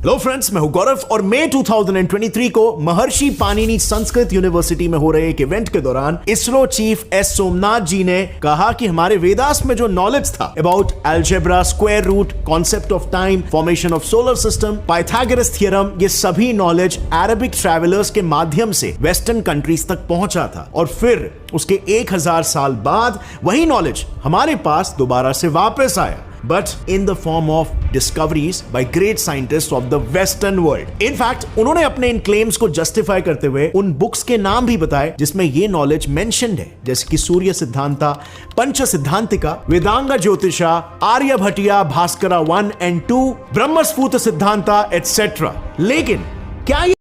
Hello friends, मैं हूं गौरव और मई 2023 को महर्षि पाणिनि संस्कृत यूनिवर्सिटी में हो रहे एक इवेंट के दौरान इसरो चीफ एस सोमनाथ जी ने कहा कि हमारे वेदास में जो नॉलेज था about algebra, square root, concept of time, formation of solar system, Pythagoras theorem, ये सभी नॉलेज अरबिक ट्रैवलर्स के माध्यम से वेस्टर्न कंट्रीज तक पहुंचा था और फिर उसके 1000 साल बाद वही नॉलेज हमारे पास दोबारा से वापस आया, but in the form of discoveries by great scientists of the western world. In fact, उन्होंने अपने इन क्लेम्स को जस्टिफाई करते हुए उन बुक्स के नाम भी बताए जिसमें ये नॉलेज मेंशन्ड है, जैसे कि सूर्य सिद्धांता, पंच सिद्धांतिका, वेदांग ज्योतिषा, आर्यभटिया, भास्करा 1 and 2, ब्रह्मस्फूत सिद्धांता एटसेट्रा। लेकिन क्या ये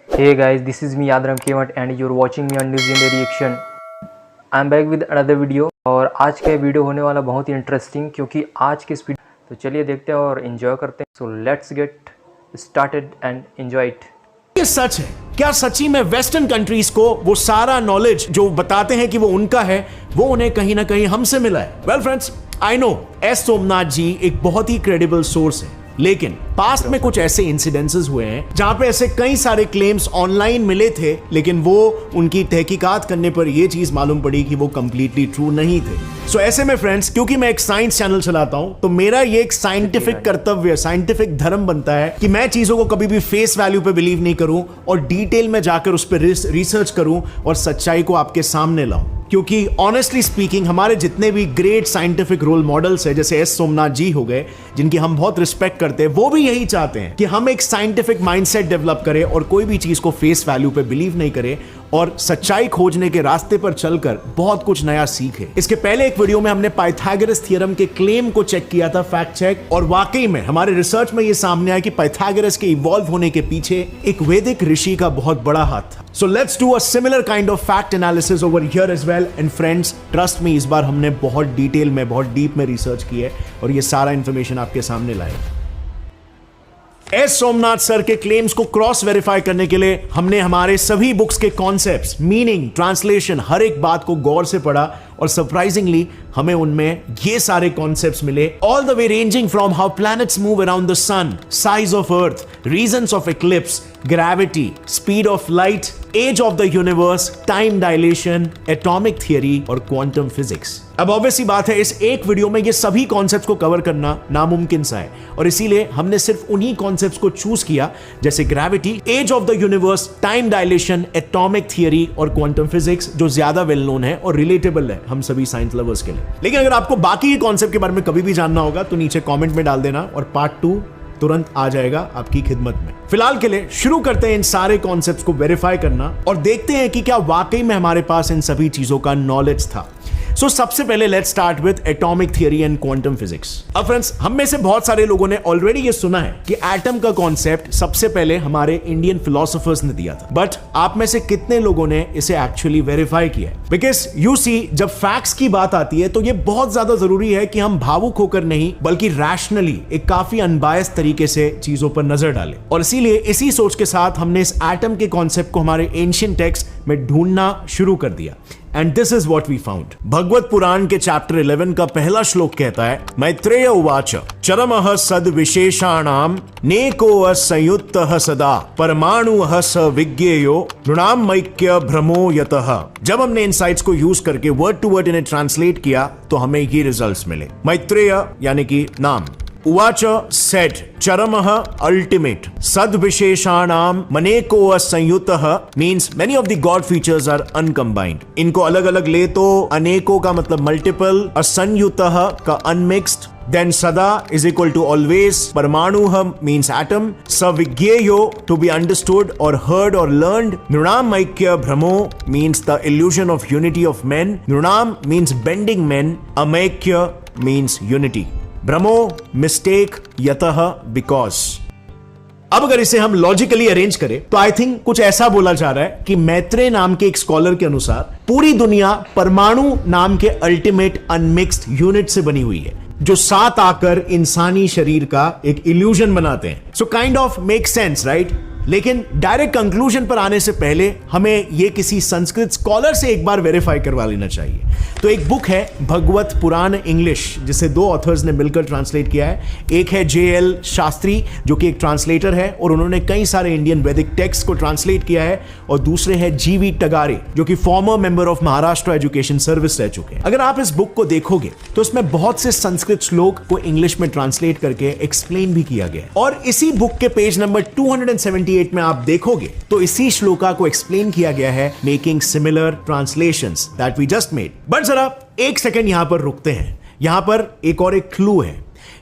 Hey guys, this is me Yadram Kemat and you're watching me on Legendary Reaction. I'm back with another video और आज का वीडियो होने वाला बहुत ही इंटरेस्टिंग क्योंकि आज के स्पीड तो चलिए देखते हैं और एंजॉय करते हैं। So let's get started and enjoy it. ये सच है क्या? सच्ची में वेस्टर्न कंट्रीज को वो सारा नॉलेज जो बताते हैं कि वो उनका है, वो उन्हें कहीं ना कहीं हमसे मिला है? Well friends, I know as Somnath ji एक बहुत ही क्रेडिबल सोर्स है, लेकिन पास्ट में कुछ ऐसे इंसिडेंसेस हुए हैं जहां पे ऐसे कई सारे क्लेम्स ऑनलाइन मिले थे, लेकिन वो उनकी तहकीकात करने पर ये चीज मालूम पड़ी कि वो कंप्लीटली ट्रू नहीं थे। सो ऐसे में फ्रेंड्स, क्योंकि मैं एक साइंस चैनल चलाता हूं, तो मेरा ये एक साइंटिफिक कर्तव्य, साइंटिफिक धर्म बनता है कि मैं चीजों को कभी भी फेस वैल्यू पे बिलीव नहीं करूं और डिटेल में जाकर उस पर रिसर्च करूं और सच्चाई को आपके सामने लाऊं। क्योंकि ऑनेस्टली स्पीकिंग, हमारे जितने भी ग्रेट साइंटिफिक रोल मॉडल्स हैं, जैसे एस सोमनाथ जी हो गए, जिनकी हम बहुत रिस्पेक्ट करते हैं, वो भी यही चाहते हैं कि हम एक साइंटिफिक माइंडसेट डेवलप करें और कोई भी चीज को फेस वैल्यू पे बिलीव नहीं करें और सच्चाई खोजने के रास्ते पर चलकर बहुत कुछ नया सीखे। इसके पहले एक वीडियो में हमने पाइथागोरस थ्योरम के क्लेम को चेक किया था, फैक्ट चेक, और वाकई में हमारे रिसर्च में यह सामने आया कि पाइथागोरस के इवॉल्व होने के पीछे एक वैदिक ऋषि का बहुत बड़ा हाथ था। So let's do a similar kind of fact analysis over here as well. And friends, trust me, इस बार हमने बहुत डिटेल में, बहुत डीप में रिसर्च की है और ये सारा इंफॉर्मेशन आपके सामने लाए। एस सोमनाथ सर के क्लेम्स को क्रॉस वेरीफाई करने के लिए हमने हमारे सभी बुक्स के कॉन्सेप्ट्स, मीनिंग, ट्रांसलेशन, हर एक बात को गौर से पढ़ा और सरप्राइजिंगली हमें उनमें ये सारे कॉन्सेप्ट्स मिले, all the way ranging from how planets move around the sun, size of earth, reasons of eclipse, gravity, speed of light, age of the universe, time dilation, atomic theory और quantum physics. अब obviously बात है, इस एक video में ये सभी concepts को कवर करना नामुमकिन सा है और इसीलिए हमने सिर्फ उन्हीं कॉन्सेप्ट्स को चूज किया, जैसे gravity, age of the universe, time dilation, atomic theory और क्वांटम फिजिक्स, जो ज्यादा वेल नोन है और रिलेटेबल है हम सभी साइंस लवर्स के लिए। लेकिन अगर आपको बाकी के कॉन्सेप्ट के बारे में कभी भी जानना होगा तो नीचे कमेंट में डाल देना और पार्ट 2 तुरंत आ जाएगा आपकी खिदमत में। फिलहाल के लिए शुरू करते हैं इन सारे कॉन्सेप्ट्स को वेरीफाई करना और देखते हैं कि क्या वाकई में हमारे पास इन सभी चीजों का नॉलेज था। सो सबसे पहले let's start with atomic theory and quantum physics. अब फ्रेंड्स, हम में से बहुत सारे लोगों ने ऑलरेडी ये सुना है कि एटम का कॉन्सेप्ट सबसे पहले हमारे इंडियन फिलोसोफर्स ने दिया था, बट आप में से कितने लोगों ने इसे एक्चुअली वेरीफाई किया? बिकॉज यू सी, जब फैक्ट्स की बात आती है तो ये बहुत ज्यादा जरूरी है कि हम भावुक होकर नहीं बल्कि रैशनली, एक काफी अनबायस्ड तरीके से चीजों पर नजर डालें। और इसीलिए इसी सोच के साथ हमने इस एटम के कॉन्सेप्ट को हमारे एंशिएंट टेक्स्ट में ढूंढना शुरू कर दिया। And this is what we found. भगवत पुराण के चैप्टर 11 का पहला श्लोक कहता है, मैत्रेय उवाच चरमः सद विशेषाणाम नेको संयुक्तः सदा परमाणुः स विज्ञेयो नृणाम मैक्य भ्रमो यतः। जब हमने इनसाइट्स को यूज करके वर्ड टू वर्ड इन्हें ट्रांसलेट किया तो हमें ये रिजल्ट्स मिले। मैत्रेय यानी कि नाम, उवाच सेड, चरमः ultimate, सद विशेषाणाम मनेको संयुतः means many of the God features are uncombined. इनको अलग अलग ले तो अनेको का मतलब मल्टीपल, असंयुतः का unmixed, then sada is equal to always, parmanuh means atom, saviggyeyo to be understood or heard or learned, nrunam maikya brahmo means the illusion of unity of men, nrunam means bending men, amaikya means unity, brahmo mistake, yatah because। अब अगर इसे हम logically arrange करें तो I think कुछ ऐसा बोला जा रहा है कि मैत्रेय नाम के एक स्कॉलर के अनुसार पूरी दुनिया परमाणु नाम के अल्टीमेट अनमिक्स्ड यूनिट से बनी हुई है, जो साथ आकर इंसानी शरीर का एक इल्यूजन बनाते हैं। So kind of make sense, right? लेकिन डायरेक्ट कंक्लूजन पर आने से पहले हमें यह किसी संस्कृत स्कॉलर से एक बार वेरीफाई करवा लेना चाहिए। तो एक बुक है भगवत पुराण इंग्लिश, जिसे 2 ऑथर्स ने मिलकर ट्रांसलेट किया है। एक है JL शास्त्री जो कि एक ट्रांसलेटर है और उन्होंने कई सारे इंडियन वैदिक टेक्स्ट को ट्रांसलेट किया है, और दूसरे है GV टगारे जो कि farmer member of Maharashtra education service रह चुके हैं। अगर आप इस बुक को देखोगे तो इसमें बहुत से संस्कृत श्लोक को इंग्लिश में ट्रांसलेट करके एक्सप्लेन भी किया गया है, और इसी बुक के पेज नंबर 278 में आप देखोगे तो इसी श्लोका को एक्सप्लेन किया गया है, making similar translations that we just made. But जरा एक सेकंड यहां पर रुकते हैं। यहां पर एक और एक क्लू है।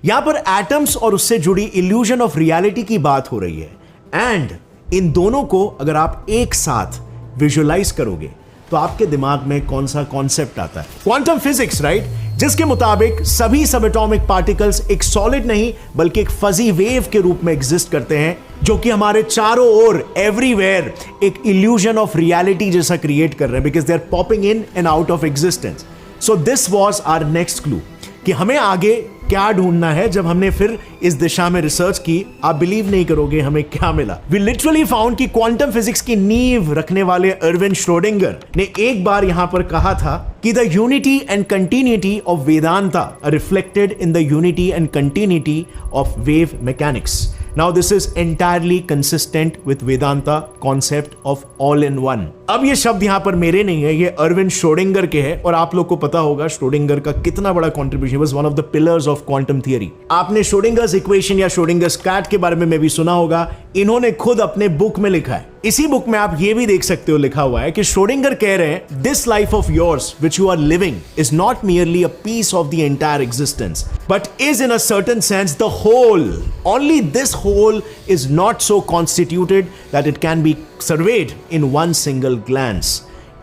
यहां पर एटम्स और उससे जुड़ी इल्यूजन ऑफ रियलिटी की बात हो रही है, एंड इन दोनों को अगर आप एक साथ विजुअलाइज करोगे तो आपके दिमाग में कौन सा कॉन्सेप्ट आता है? Quantum physics, right? जिसके मुताबिक सभी सबएटॉमिक पार्टिकल्स एक सॉलिड नहीं बल्कि एक फजी वेव के रूप में एग्जिस्ट करते हैं, जो कि हमारे चारों ओर एवरीवेयर एक इल्यूजन ऑफ रियलिटी जैसा क्रिएट कर रहे हैं, because they are popping in and out of existence. So this was our next clue कि हमें आगे क्या ढूंढना है। जब हमने फिर इस दिशा में रिसर्च की, आप बिलीव नहीं करोगे हमें क्या मिला। वी लिटरली फाउंड कि क्वांटम फिजिक्स की नींव रखने वाले अर्विन श्रोडिंगर ने एक बार यहां पर कहा था कि the unity and continuity of Vedanta are reflected in the unity and continuity of wave mechanics. Now this is entirely consistent with Vedanta concept of all in one. अब ये शब्द यहां पर मेरे नहीं है, ये अर्विन श्रोडिंगर के हैं, और आप लोग को पता होगा श्रोडिंगर का कितना बड़ा contribution, was one of the pillars of quantum theory. आपने श्रोडिंगर्स इक्वेशन या श्रोडिंगर्स कैट के बारे में भी सुना होगा, इन्होंने खुद अपने बुक में लिखा है। इसी बुक में आप ये भी देख सकते हो, लिखा हुआ है कि श्रोडिंगर कह रहे हैं, this life of yours which you are living is not merely a piece of the entire existence but is in a certain sense the whole. Only this whole is not so constituted that it can be surveyed in one single glance.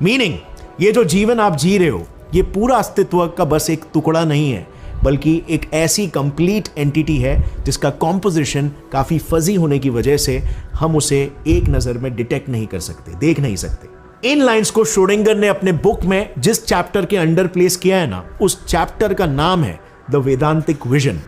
Meaning, ये जो जीवन आप जी रहे हो, ये पूरा अस्तित्व का बस एक टुकड़ा नहीं है, बल्कि एक ऐसी कंप्लीट एंटिटी है जिसका कॉम्पोजिशन काफी फजी होने की वजह से हम उसे एक नजर में डिटेक्ट नहीं कर सकते, देख नहीं सकते। इन लाइंस को श्रोडिंगर ने अपने बुक में जिस चैप्टर के अंडर प्लेस किया है ना, उस चैप्टर का नाम है द वेदांतिक विजन।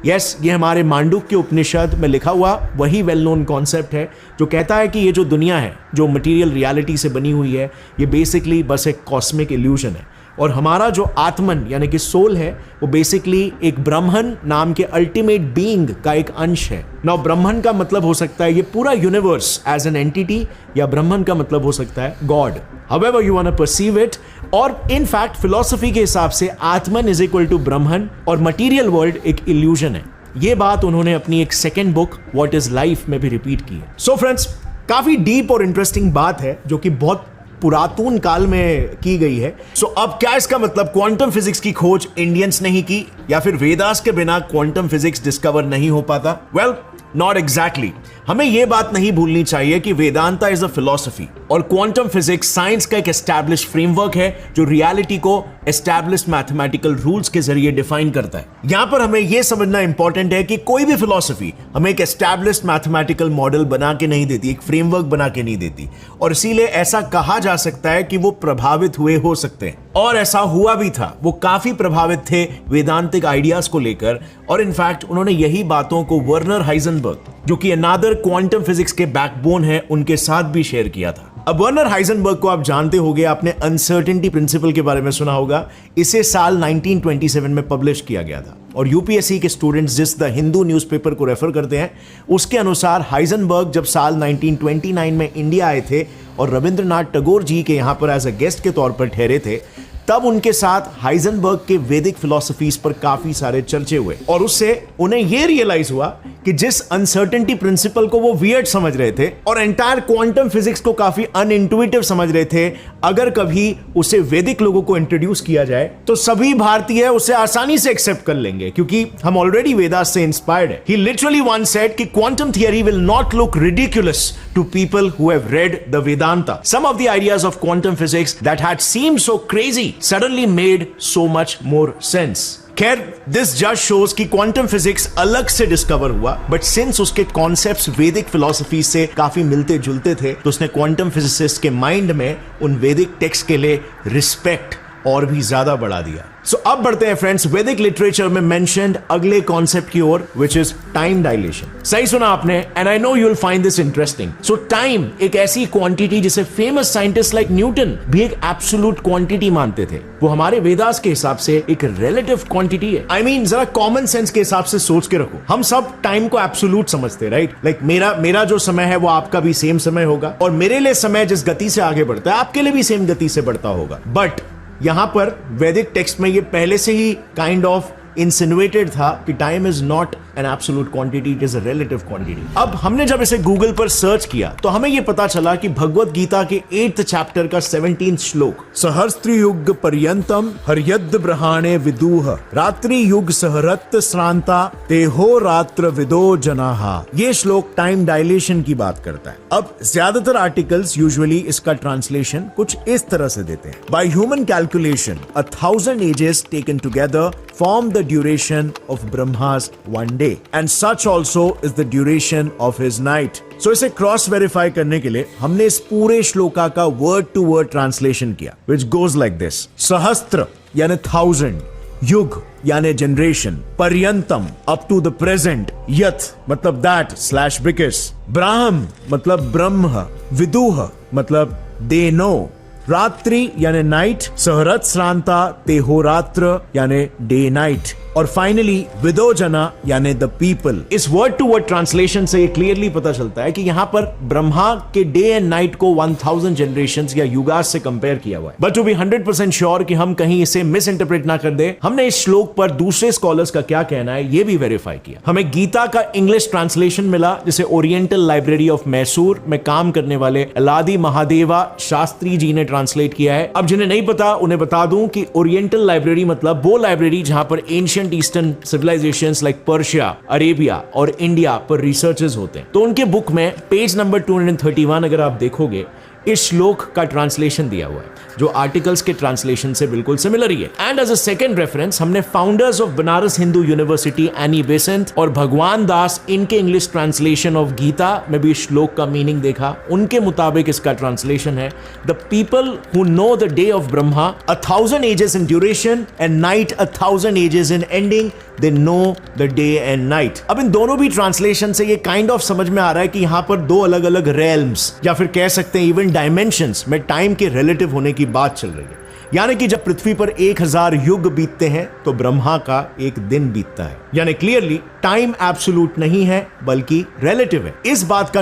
यस, ये हमारे मांडुक्य उपनिषद में लिखा हुआ वही वेल नोन कॉन्सेप्ट है जो कहता है कि ये जो दुनिया है, जो मटेरियल रियलिटी से बनी हुई है, ये बेसिकली बस एक कॉस्मिक इल्यूजन है, और हमारा जो आत्मन यानी कि सोल है वो बेसिकली एक ब्रह्मन नाम के अल्टीमेट बीइंग का एक अंश है। नाउ ब्रह्मन का मतलब हो सकता है ये पूरा यूनिवर्स एज एन एंटिटी, या ब्रह्मन का मतलब हो सकता है God, however you want to perceive it. और इन फैक्ट फिलॉसफी के हिसाब से आत्मन इज इक्वल टू ब्रह्मन और मटीरियल वर्ल्ड एक इल्यूजन है। ये बात उन्होंने अपनी एक second book what is life में भी रिपीट की है। सो फ्रेंड्स, काफी डीप और इंटरेस्टिंग बात है जो कि बहुत पुरातन काल में की गई है। सो अब क्या इसका मतलब क्वांटम फिजिक्स की खोज इंडियंस ने ही की, या फिर वेदास के बिना क्वांटम फिजिक्स डिस्कवर नहीं हो पाता? Well, not exactly. हमें यह बात नहीं भूलनी चाहिए कि वेदांता इज अ फिलॉसफी और क्वांटम फिजिक्स साइंस का एक एस्टैब्लिश फ्रेमवर्क है जो रियलिटी को एस्टैब्लिश मैथमेटिकल रूल्स के जरिए डिफाइन करता है। यहां पर हमें यह समझना इंपॉर्टेंट है कि कोई भी फिलॉसफी हमें एक एस्टैब्लिश मैथमेटिकल मॉडल बना के नहीं देती, एक फ्रेमवर्क बना के नहीं देती, और इसीलिए ऐसा कहा जा सकता है कि वो प्रभावित हुए हो सकते हैं, और ऐसा हुआ भी था। वो काफी प्रभावित थे वेदांतिक आइडियाज को लेकर, और इनफैक्ट उन्होंने यही बातों को वर्नर हाइजेनबर्ग, जो कि अनादर क्वांटम फिजिक्स के बैकबोन है, उनके साथ भी शेयर किया था। अब वर्नर हाइजेनबर्ग को आप जानते होंगे, आपने अनसर्टेनिटी प्रिंसिपल के बारे में सुना होगा। इसे साल 1927 में पब्लिश किया गया था, और यूपीएससी के स्टूडेंट्स जिस द हिंदू न्यूज़पेपर को रेफर करते हैं, उसके अनुसार हाइजेनबर्ग जब साल 1929 में इंडिया आए थे और रविंद्रनाथ टैगोर जी के यहां पर एज अ गेस्ट के तौर पर ठहरे थे, तब उनके साथ हाइजेनबर्ग के वैदिक फिलॉसफीज पर काफी सारे चर्चे हुए, और उससे उन्हें यह रियलाइज हुआ कि जिस अनसर्टेनिटी प्रिंसिपल को वो वियर्ड समझ रहे थे और एंटायर क्वांटम फिजिक्स को काफी अनइंटुइटिव समझ रहे थे, अगर कभी उसे वैदिक लोगों को इंट्रोड्यूस किया जाए तो सभी भारतीय उसे आसानी से एक्सेप्ट कर लेंगे, क्योंकि हम ऑलरेडी वेदास से इंस्पायर्ड है। ही लिटरली वंस सेड कि quantum theory will not look ridiculous to people who have read the Vedanta. Some of the ideas of quantum physics that had seemed so crazy suddenly made so much more sense. खैर, this just shows कि quantum physics अलग से discover हुआ, but since उसके concepts वैदिक philosophy से काफी मिलते जुलते थे, तो उसने क्वांटम फिजिसिस्ट के माइंड में उन वैदिक टेक्स्ट के लिए रिस्पेक्ट और भी ज्यादा बढ़ा दिया। सो अब बढ़ते हैं फ्रेंड्स वैदिक लिटरेचर में मेंशन्ड अगले कॉन्सेप्ट की ओर, विच इज टाइम डायलेशन। सही सुना आपने, and I know you will find this interesting. So time एक ऐसी क्वांटिटी जिसे फेमस साइंटिस्ट लाइक न्यूटन भी एक एब्सोल्यूट क्वांटिटी मानते थे, वो हमारे वेदास के हिसाब से एक रिलेटिव क्वांटिटी है। आई मीन जरा कॉमन सेंस के हिसाब से सोच के रखो, हम सब टाइम को एब्सोल्यूट समझते, राइट? लाइक मेरा जो समय है वो आपका भी सेम समय होगा, और मेरे लिए समय जिस गति से आगे बढ़ता है आपके लिए भी सेम गति से बढ़ता होगा। बट यहां पर वैदिक टेक्स्ट में ये पहले से ही काइंड ऑफ इंसिनुएटेड था कि time is not an absolute quantity, it is a relative quantity. अब हमने जब इसे गूगल पर सर्च किया तो हमें यह पता चला कि भगवत गीता के 8th चैप्टर का 17th श्लोक, सहस्त्र युग पर्यंतम हर्यद ब्रहाणे विदुह रात्रि युग सहरत श्रांता तेहो रात्र विदो जनाहा, ये श्लोक टाइम डायलेशन की बात करता है। अब ज्यादातर आर्टिकल्स यूजुअली इसका ट्रांसलेशन कुछ इस तरह से देते हैं, by human calculation 1000 ages taken together form the duration of Brahma's one day and such also is the duration of his night। So इसे क्रॉस वेरीफाई करने के लिए हमने इस पूरे श्लोका का वर्ड टू वर्ड ट्रांसलेशन किया, which goes like this। सहस्त्र यानी 1000, युग यानी जनरेशन, पर्यंतम अप टू द प्रेजेंट, यथ मतलब दैट स्लैश बिकॉज, ब्राह्म मतलब ब्रह्म, विदुह मतलब दे नो, रात्रि यानी नाइट, सहरत श्रांता तेहोरात्र यानी डे नाइट, और फाइनली विदोजना यानी द पीपल। इस वर्ड टू वर्ड ट्रांसलेशन से ये क्लियरली पता चलता है कि यहां पर ब्रह्मा के डे एंड नाइट को 1000 जनरेशंस या युगास से कंपेयर किया हुआ है। बट टू बी 100% श्योर कि हम कहीं इसे मिस इंटरप्रेट ना कर दे, हमने इस श्लोक पर दूसरे स्कॉलर्स का क्या कहना है ये भी वेरीफाई किया। हमें गीता का इंग्लिश ट्रांसलेशन मिला जिसे ओरिएंटल लाइब्रेरी ऑफ मैसूर में काम करने वाले अलादी महादेवा शास्त्री जी ने ट्रांसलेट किया है। अब जिन्हें नहीं पता उन्हें बता दूं कि ओरिएंटल लाइब्रेरी मतलब वो लाइब्रेरी जहां पर ancient eastern civilisations like Persia, Arabia और इंडिया पर रिसर्चेस होते हैं। तो उनके बुक में पेज नंबर 231 अगर आप देखोगे इस श्लोक का ट्रांसलेशन दिया हुआ है जो आर्टिकल्स के ट्रांसलेशन से बिल्कुल सिमिलर ही है। And as a second reference हमने founders of Banaras Hindu university Annie Besant और भगवान दास इनके इंग्लिश ट्रांसलेशन ऑफ गीता में भी श्लोक का मीनिंग देखा। उनके मुताबिक इसका ट्रांसलेशन है, the people who know the day of Brahma 1000 ages in duration and night 1000 ages in ending, they know the day and night. अब इन दोनों भी ट्रांसलेशन से ये काइंड ऑफ समझ में आ रहा है कि यहां पर दो अलग अलग रेल्म्स या फिर कह सकते हैं इवन डायमेंशंस में टाइम के रिलेटिव होने की बात चल रही है। यानी कि जब पृथ्वी पर 1000 युग बीतते हैं तो ब्रह्मा का एक दिन बीतता है। यानी क्लियरली टाइम एब्सोल्यूट नहीं है बल्कि रिलेटिव है। इस बात का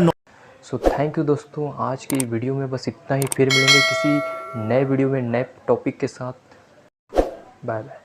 सो थैंक यू दोस्तों, आज की वीडियो में बस इतना ही। फिर मिलेंगे किसी नए वीडियो में नए टॉपिक के साथ। Bye bye.